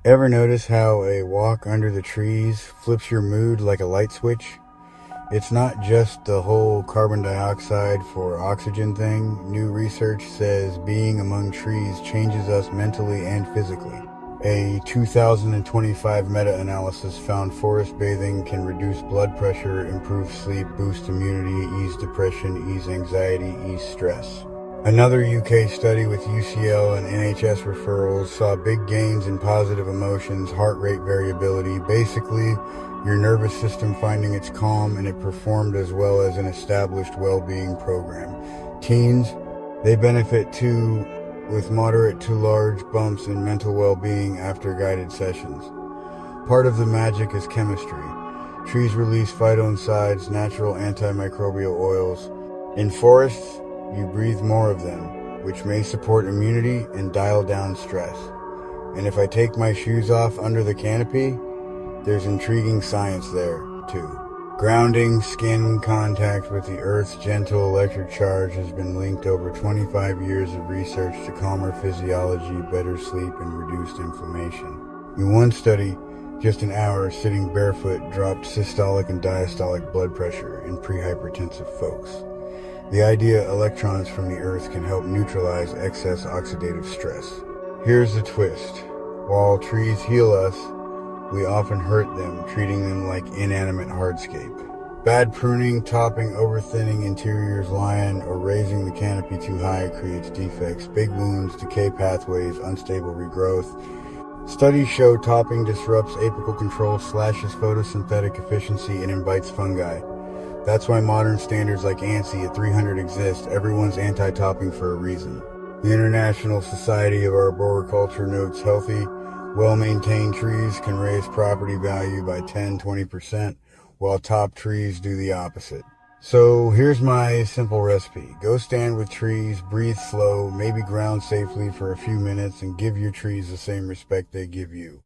Ever notice how a walk under the trees flips your mood like a light switch? It's not just the whole carbon dioxide for oxygen thing. New research says being among trees changes us mentally and physically. A 2025 meta-analysis found forest bathing can reduce blood pressure, improve sleep, boost immunity, ease depression, ease anxiety, ease stress. Another UK study with UCL and NHS referrals saw big gains in positive emotions, heart rate variability, basically your nervous system finding its calm, and it performed as well as an established well-being program. Teens, they benefit too, with moderate to large bumps in mental well-being after guided sessions. Part of the magic is chemistry. Trees release phytoncides, natural antimicrobial oils. In forests, you breathe more of them, which may support immunity and dial down stress. And if I take my shoes off under the canopy, there's intriguing science there, too. Grounding skin contact with the Earth's gentle electric charge has been linked over 25 years of research to calmer physiology, better sleep, and reduced inflammation. In one study, just an hour sitting barefoot dropped systolic and diastolic blood pressure in pre-hypertensive folks. The idea electrons from the Earth can help neutralize excess oxidative stress. Here's the twist. While trees heal us, we often hurt them, treating them like inanimate hardscape. Bad pruning, topping, overthinning interiors, lion, or raising the canopy too high creates defects, big wounds, decay pathways, unstable regrowth. Studies show topping disrupts apical control, slashes photosynthetic efficiency, and invites fungi. That's why modern standards like ANSI at 300 exist. Everyone's anti-topping for a reason. The International Society of Arboriculture notes healthy, well-maintained trees can raise property value by 10-20%, while top trees do the opposite. So here's my simple recipe. Go stand with trees, breathe slow, maybe ground safely for a few minutes, and give your trees the same respect they give you.